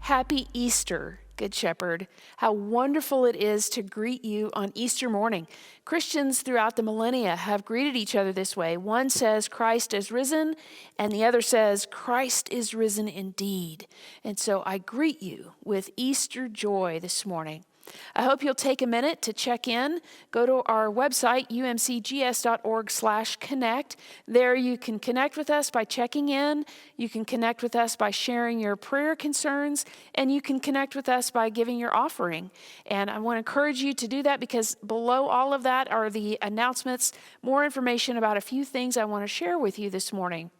Happy Easter, Good Shepherd. How wonderful it is to greet you on Easter morning. Christians throughout the millennia have greeted each other this way. One says, Christ is risen, and the other says, Christ is risen indeed. And so I greet you with Easter joy this morning. I hope you'll take a minute to check in. Go to our website, umcgs.org/connect. There you can connect with us by checking in. You can connect with us by sharing your prayer concerns, and you can connect with us by giving your offering. And I want to encourage you to do that because below all of that are the announcements, more information about a few things I want to share with you this morning.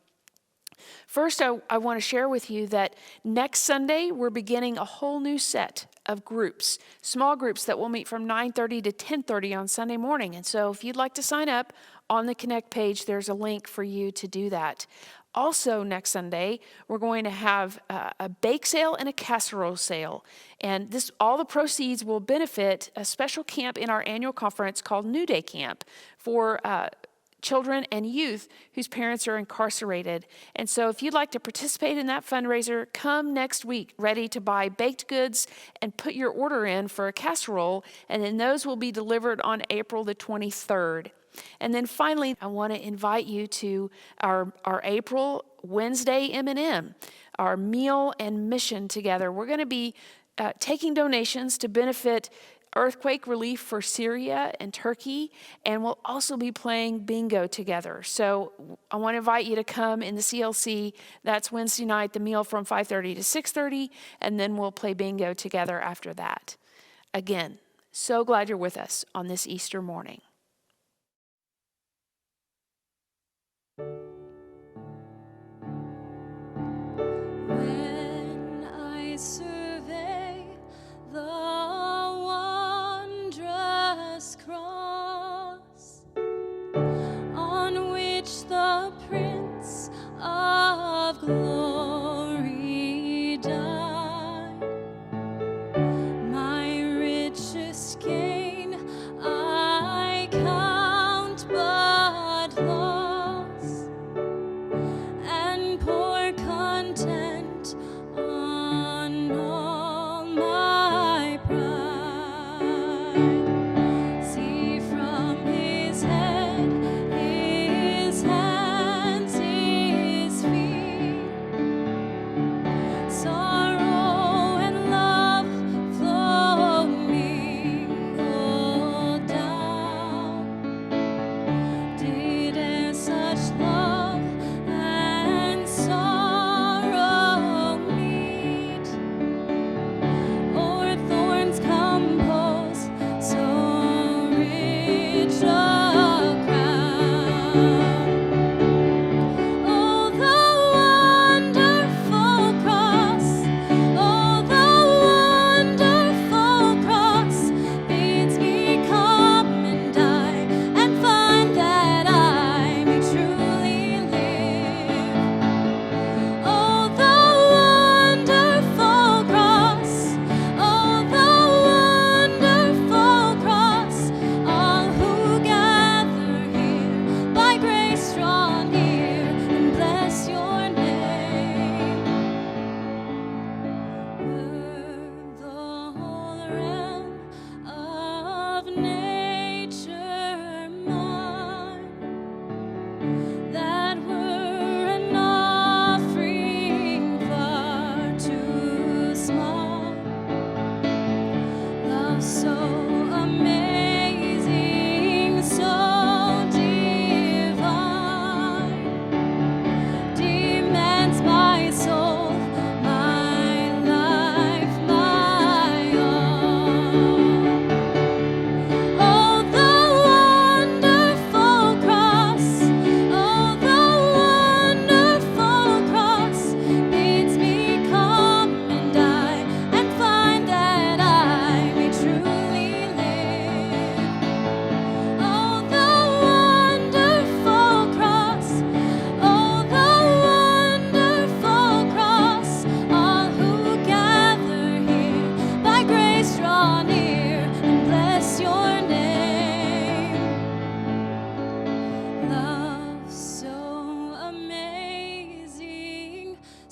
First, I want to share with you that next Sunday, we're beginning a whole new set of groups, small groups that will meet from 9:30 to 10:30 on Sunday morning. And so if you'd like to sign up on the Connect page, there's a link for you to do that. Also, next Sunday, we're going to have a bake sale and a casserole sale. And all the proceeds will benefit a special camp in our annual conference called New Day Camp for children and youth whose parents are incarcerated. And so if you'd like to participate in that fundraiser, come next week ready to buy baked goods and put your order in for a casserole, and then those will be delivered on April the 23rd. And then finally, I want to invite you to our April Wednesday M&M, our meal and mission together. We're going to be taking donations to benefit earthquake relief for Syria and Turkey, and we'll also be playing bingo together. So I want to invite you to come in the CLC. That's Wednesday night, the meal from 5:30 to 6:30, and then we'll play bingo together after that. Again, so glad you're with us on this Easter morning. When I survey the cross on which the Prince of Glory died, my richest gain I count but loss, and pour content on all my pride.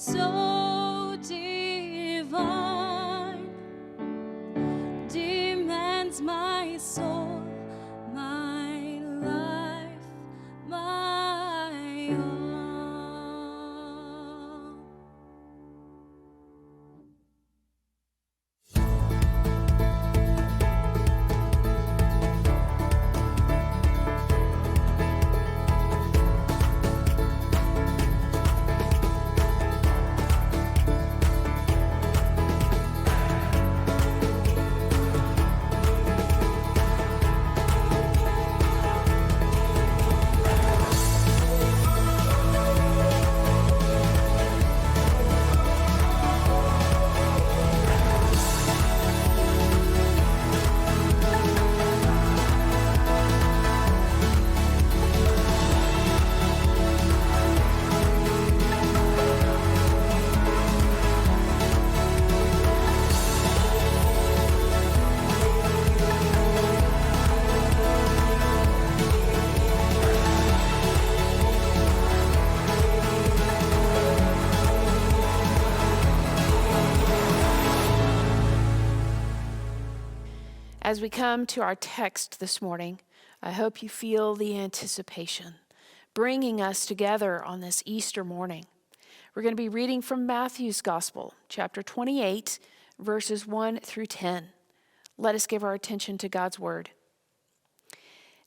So divine. soul, my life, my all. As we come to our text this morning, I hope you feel the anticipation bringing us together on this Easter morning. We're going to be reading from Matthew's Gospel, chapter 28, verses 1 through 10. Let us give our attention to God's Word.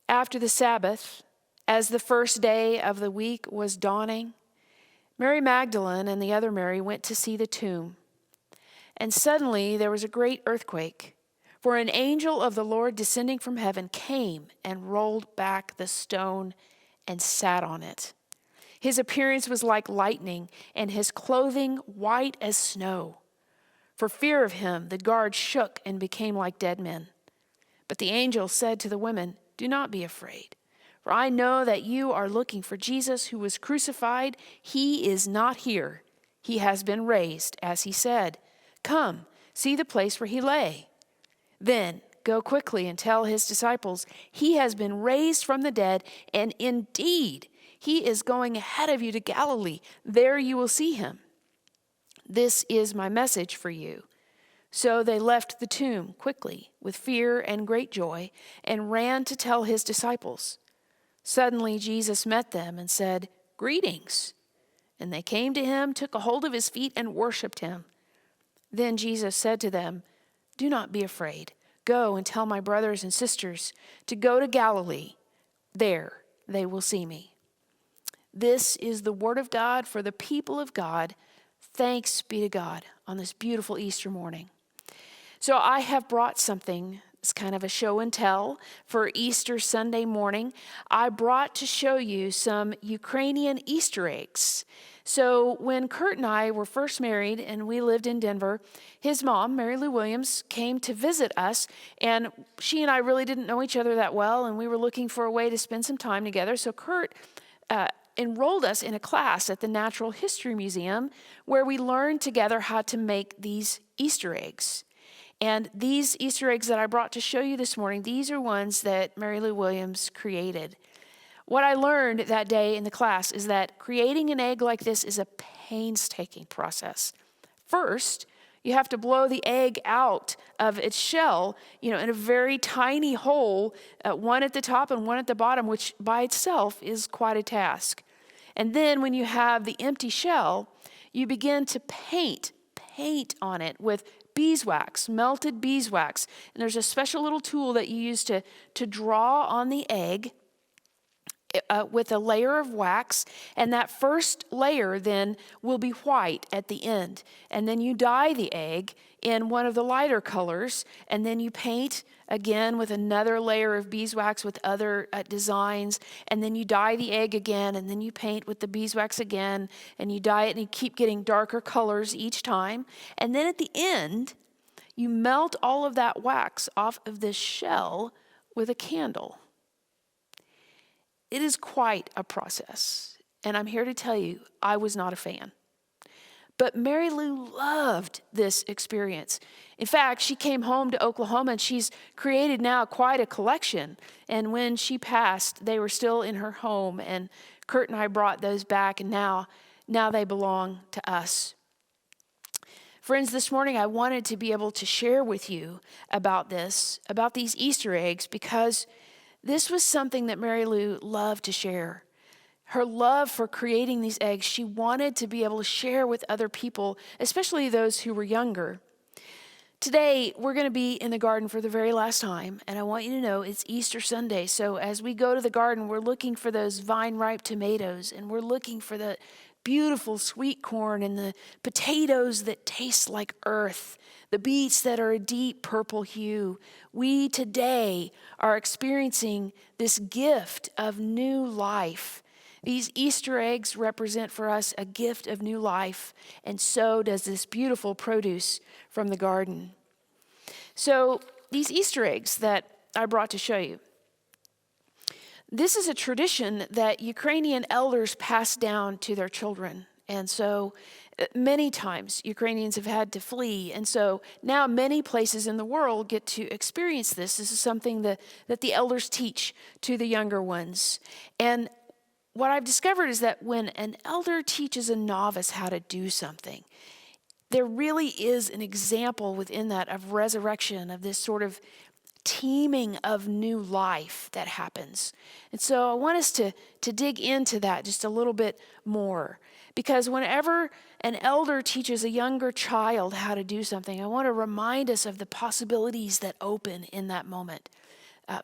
After the Sabbath, as the first day of the week was dawning, Mary Magdalene and the other Mary went to see the tomb. And suddenly there was a great earthquake. For an angel of the Lord descending from heaven came and rolled back the stone and sat on it. His appearance was like lightning, and his clothing white as snow. For fear of him, the guards shook and became like dead men. But the angel said to the women, "Do not be afraid, for I know that you are looking for Jesus who was crucified. He is not here. He has been raised, as he said. Come, see the place where he lay. Then go quickly and tell his disciples, he has been raised from the dead, and indeed, he is going ahead of you to Galilee. There you will see him. This is my message for you." So they left the tomb quickly with fear and great joy and ran to tell his disciples. Suddenly Jesus met them and said, "Greetings." And they came to him, took a hold of his feet, and worshiped him. Then Jesus said to them, "Do not be afraid. Go and tell my brothers and sisters to go to Galilee. There they will see me." This is the word of God for the people of God. Thanks be to God on this beautiful Easter morning. So I have brought something. It's kind of a show and tell for Easter Sunday morning. I brought to show you some Ukrainian Easter eggs. So when Kurt and I were first married and we lived in Denver, his mom, Mary Lou Williams, came to visit us, and she and I really didn't know each other that well, and we were looking for a way to spend some time together. So Kurt enrolled us in a class at the Natural History Museum where we learned together how to make these Easter eggs. And these Easter eggs that I brought to show you this morning, these are ones that Mary Lou Williams created. What I learned that day in the class is that creating an egg like this is a painstaking process. First, you have to blow the egg out of its shell, in a very tiny hole, one at the top and one at the bottom, which by itself is quite a task. And then when you have the empty shell, you begin to paint on it with beeswax, melted beeswax. And there's a special little tool that you use to draw on the egg with a layer of wax, and that first layer then will be white at the end. And then you dye the egg in one of the lighter colors, and then you paint again with another layer of beeswax with other designs, and then you dye the egg again, and then you paint with the beeswax again, and you dye it, and you keep getting darker colors each time. And then at the end, you melt all of that wax off of this shell with a candle. It is quite a process, and I'm here to tell you, I was not a fan. But Mary Lou loved this experience. In fact, she came home to Oklahoma, and she's created now quite a collection. And when she passed, they were still in her home, and Kurt and I brought those back, and now they belong to us. Friends, this morning I wanted to be able to share with you about these Easter eggs, because this was something that Mary Lou loved to share. Her love for creating these eggs, she wanted to be able to share with other people, especially those who were younger. Today, we're going to be in the garden for the very last time, and I want you to know it's Easter Sunday. So as we go to the garden, we're looking for those vine-ripe tomatoes, and we're looking for the beautiful sweet corn and the potatoes that taste like earth, the beets that are a deep purple hue. We today are experiencing this gift of new life. These Easter eggs represent for us a gift of new life, and so does this beautiful produce from the garden. So these Easter eggs that I brought to show you, this is a tradition that Ukrainian elders pass down to their children. And so many times Ukrainians have had to flee. And so now many places in the world get to experience this. This is something that the elders teach to the younger ones. And what I've discovered is that when an elder teaches a novice how to do something, there really is an example within that of resurrection, of this sort of teeming of new life that happens. And so I want us to dig into that just a little bit more, because whenever an elder teaches a younger child how to do something, I want to remind us of the possibilities that open in that moment.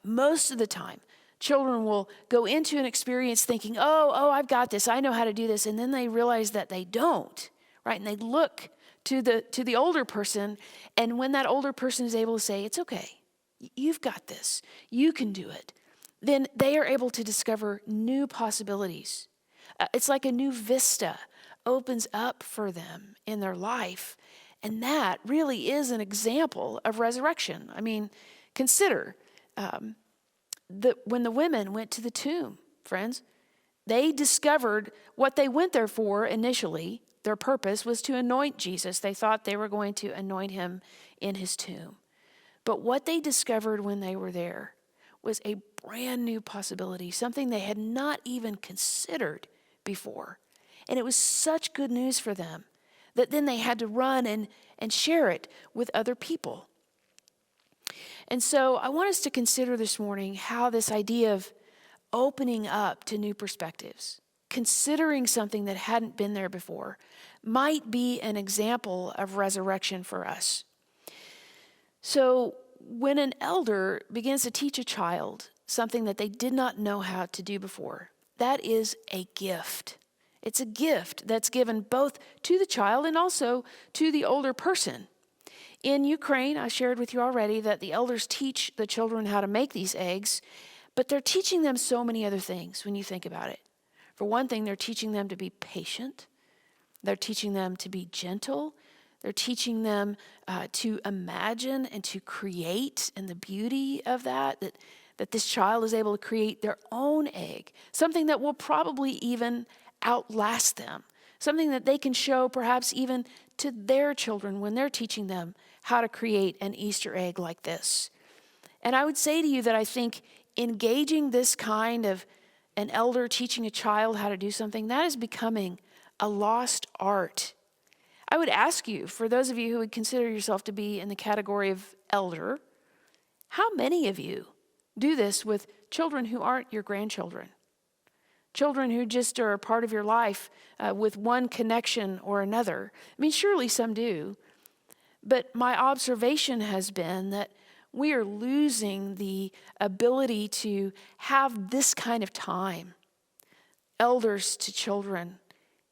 Most of the time, children will go into an experience thinking, oh, I've got this, I know how to do this, and then they realize that they don't, right? And they look to the older person, and when that older person is able to say, it's okay, you've got this, you can do it, then they are able to discover new possibilities. It's like a new vista opens up for them in their life, and that really is an example of resurrection. I mean, consider when the women went to the tomb, friends, they discovered what they went there for initially. Their purpose was to anoint Jesus. They thought they were going to anoint him in his tomb. But what they discovered when they were there was a brand new possibility, something they had not even considered before. And it was such good news for them that then they had to run and share it with other people. And so I want us to consider this morning how this idea of opening up to new perspectives, considering something that hadn't been there before, might be an example of resurrection for us. So when an elder begins to teach a child something that they did not know how to do before, that is a gift. It's a gift that's given both to the child and also to the older person. In Ukraine, I shared with you already that the elders teach the children how to make these eggs, but they're teaching them so many other things when you think about it. For one thing, they're teaching them to be patient. They're teaching them to be gentle. They're teaching them to imagine and to create, and the beauty of that this child is able to create their own egg, something that will probably even outlast them, something that they can show perhaps even to their children when they're teaching them how to create an Easter egg like this. And I would say to you that I think engaging this kind of an elder teaching a child how to do something, that is becoming a lost art. I would ask you, for those of you who would consider yourself to be in the category of elder, how many of you do this with children who aren't your grandchildren? Children who just are a part of your life with one connection or another. I mean, surely some do. But my observation has been that we are losing the ability to have this kind of time. Elders to children,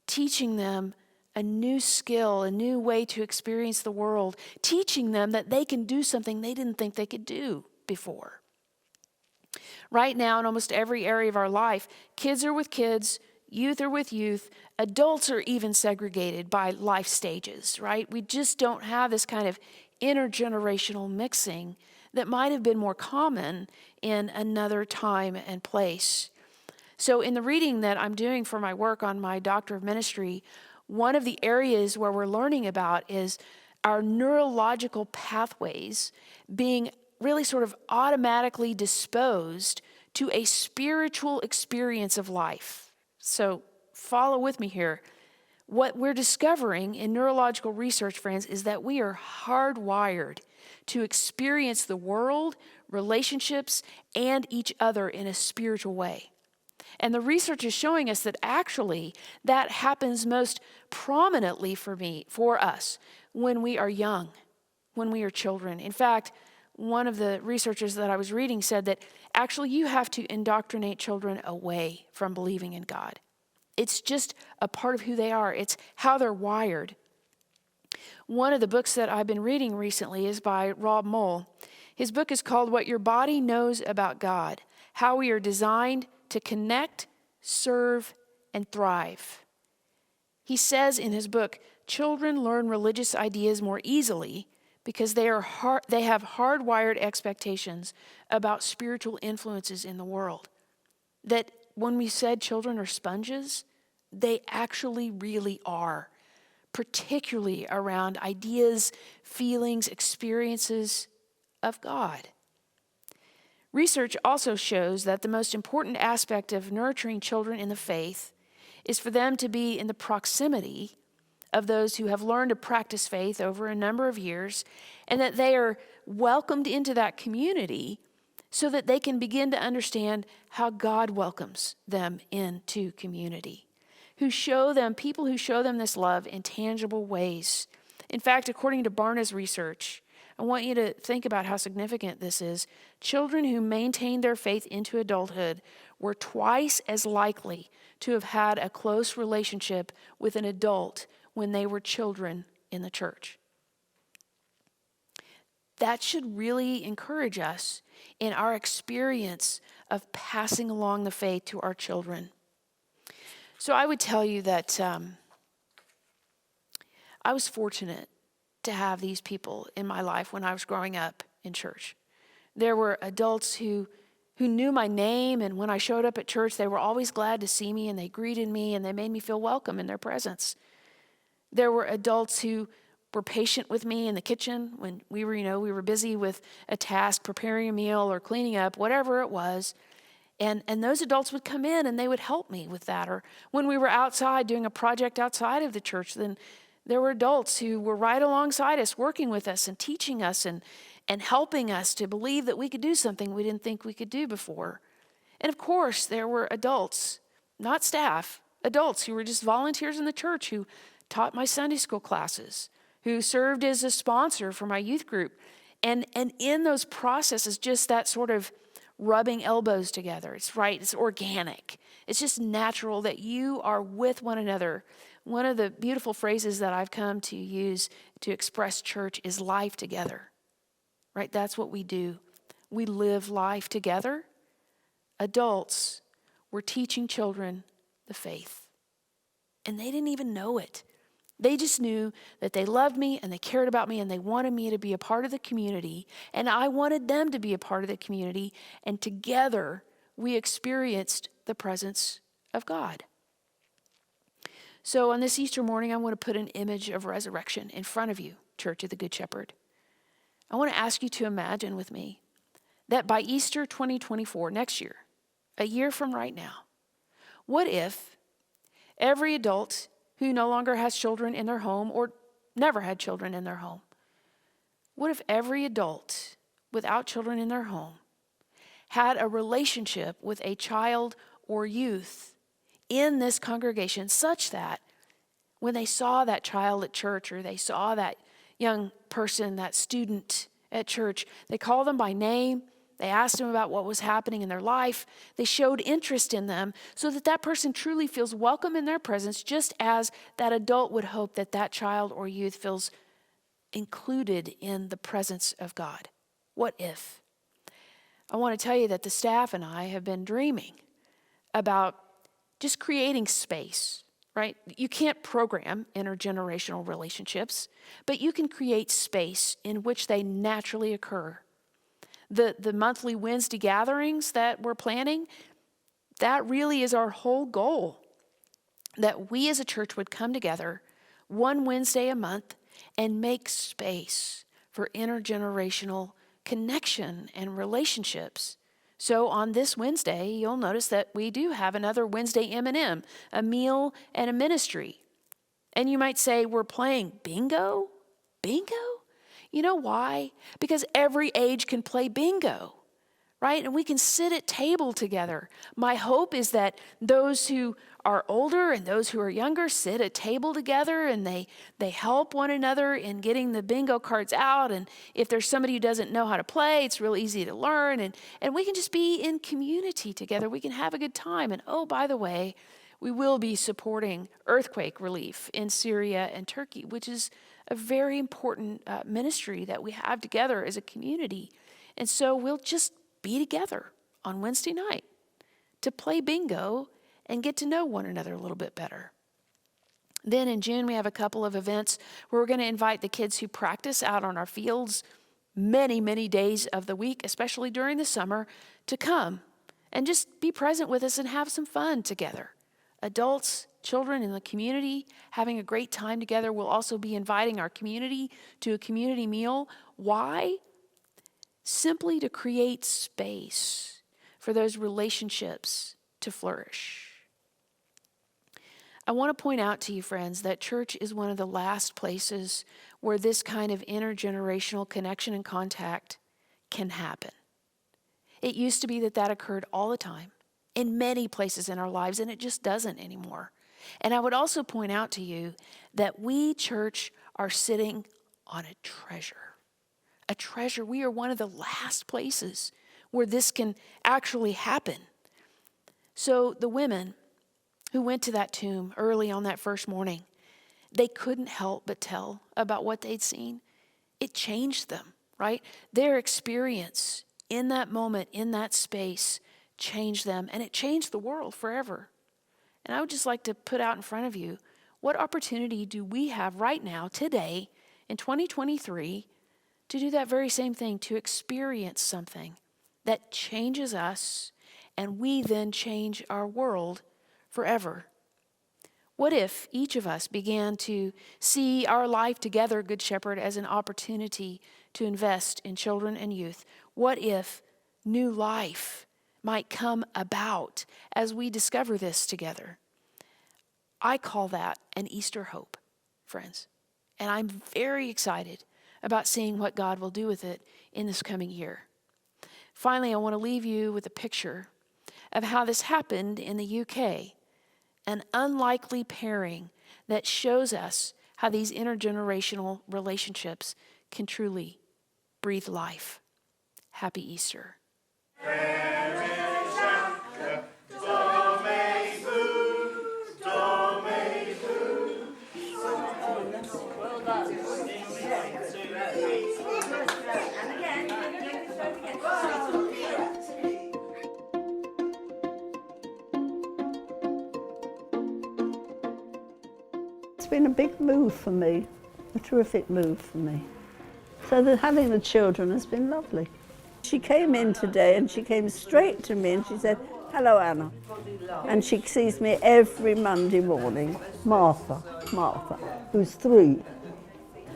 teaching them a new skill, a new way to experience the world, teaching them that they can do something they didn't think they could do before. Right now, in almost every area of our life, kids are with kids, youth are with youth, adults are even segregated by life stages, right? We just don't have this kind of intergenerational mixing that might have been more common in another time and place. So in the reading that I'm doing for my work on my Doctor of Ministry, one of the areas where we're learning about is our neurological pathways being really sort of automatically disposed to a spiritual experience of life. So follow with me here. what we're discovering in neurological research, friends, is that we are hardwired to experience the world, relationships, and each other in a spiritual way. And the research is showing us that actually that happens most prominently for us, when we are young, when we are children. In fact, one of the researchers that I was reading said that actually you have to indoctrinate children away from believing in God. It's just a part of who they are. It's how they're wired. One of the books that I've been reading recently is by Rob Moll. His book is called What Your Body Knows About God: How We Are Designed to Connect, Serve, and Thrive. He says in his book, children learn religious ideas more easily because they have hardwired expectations about spiritual influences in the world. That when we said children are sponges, they actually really are, particularly around ideas, feelings, experiences of God. Research also shows that the most important aspect of nurturing children in the faith is for them to be in the proximity of those who have learned to practice faith over a number of years, and that they are welcomed into that community so that they can begin to understand how God welcomes them into community, people who show them this love in tangible ways. In fact, according to Barna's research, I want you to think about how significant this is. Children who maintained their faith into adulthood were twice as likely to have had a close relationship with an adult when they were children in the church. That should really encourage us in our experience of passing along the faith to our children. So I would tell you that I was fortunate to have these people in my life when I was growing up in church. There were adults who knew my name, and when I showed up at church, they were always glad to see me, and they greeted me, and they made me feel welcome in their presence. There were adults who were patient with me in the kitchen when we were busy with a task, preparing a meal or cleaning up, whatever it was. And those adults would come in and they would help me with that. Or when we were outside doing a project outside of the church, then there were adults who were right alongside us, working with us and teaching us and helping us to believe that we could do something we didn't think we could do before. And of course, there were adults, not staff, adults who were just volunteers in the church who taught my Sunday school classes, who served as a sponsor for my youth group. And in those processes, just that sort of rubbing elbows together. It's right, it's organic. It's just natural that you are with one another. One of the beautiful phrases that I've come to use to express church is life together. Right? That's what we do. We live life together. Adults were teaching children the faith. And they didn't even know it. They just knew that they loved me and they cared about me and they wanted me to be a part of the community. And I wanted them to be a part of the community. And together we experienced the presence of God. So on this Easter morning, I want to put an image of resurrection in front of you, Church of the Good Shepherd. I want to ask you to imagine with me that by Easter 2024, next year, a year from right now, what if every adult who no longer has children in their home or never had children in their home, what if every adult without children in their home had a relationship with a child or youth in this congregation such that when they saw that child at church or they saw that young person, that student at church, they called them by name, they asked them about what was happening in their life, they showed interest in them so that that person truly feels welcome in their presence, just as that adult would hope that that child or youth feels included in the presence of God. What if? I want to tell you that the staff and I have been dreaming about just creating space, right? You can't program intergenerational relationships, but you can create space in which they naturally occur. The monthly Wednesday gatherings that we're planning, that really is our whole goal, that we as a church would come together one Wednesday a month and make space for intergenerational connection and relationships. So on this Wednesday, you'll notice that we do have another Wednesday M&M, a meal and a ministry. And you might say, we're playing bingo? Bingo? You know why? Because every age can play bingo, right? And we can sit at table together. My hope is that those who are older and those who are younger sit at table together, and they help one another in getting the bingo cards out. And if there's somebody who doesn't know how to play, it's real easy to learn. And we can just be in community together. We can have a good time. And oh, by the way, we will be supporting earthquake relief in Syria and Turkey, which is a very important ministry that we have together as a community. And so we'll just be together on Wednesday night to play bingo and get to know one another a little bit better. Then in June, we have a couple of events where we're going to invite the kids who practice out on our fields many, many days of the week, especially during the summer, to come and just be present with us and have some fun together. Adults, children in the community having a great time together. We'll also be inviting our community to a community meal. Why? Simply to create space for those relationships to flourish. I want to point out to you, friends, that church is one of the last places where this kind of intergenerational connection and contact can happen. It used to be that occurred all the time in many places in our lives, and it just doesn't anymore. And I would also point out to you that we, church, are sitting on a treasure. A treasure. We are one of the last places where this can actually happen. So the women who went to that tomb early on that first morning, they couldn't help but tell about what they'd seen. It changed them, right? Their experience in that moment, in that space, changed them, and it changed the world forever. And I would just like to put out in front of you, what opportunity do we have right now, today, in 2023, to do that very same thing, to experience something that changes us, and we then change our world forever? What if each of us began to see our life together, Good Shepherd, as an opportunity to invest in children and youth? What if new life might come about as we discover this together? I call that an Easter hope, friends. And I'm very excited about seeing what God will do with it in this coming year. Finally, I want to leave you with a picture of how this happened in the UK, an unlikely pairing that shows us how these intergenerational relationships can truly breathe life. Happy Easter. It's been a big move for me, a terrific move for me. So having the children has been lovely. She came in today and she came straight to me and she said, "Hello, Anna." And she sees me every Monday morning. Martha, who's 3,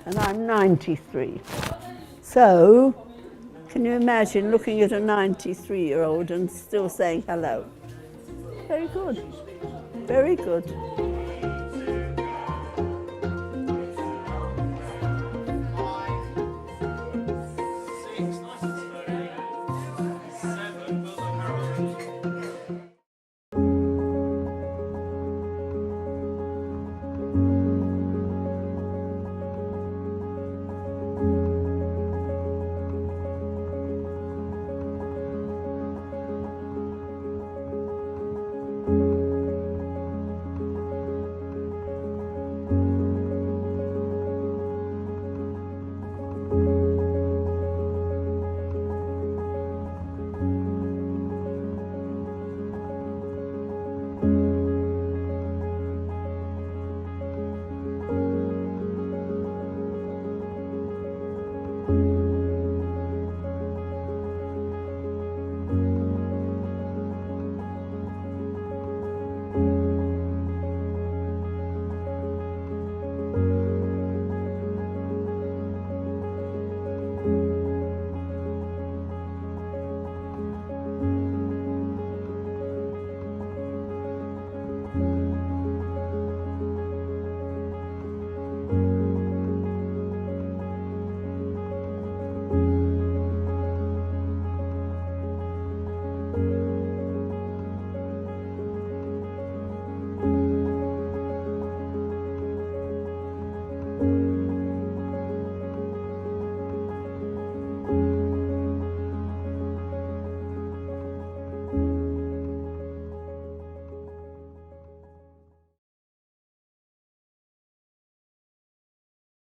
and I'm 93. So, can you imagine looking at a 93-year-old and still saying hello? Very good, very good.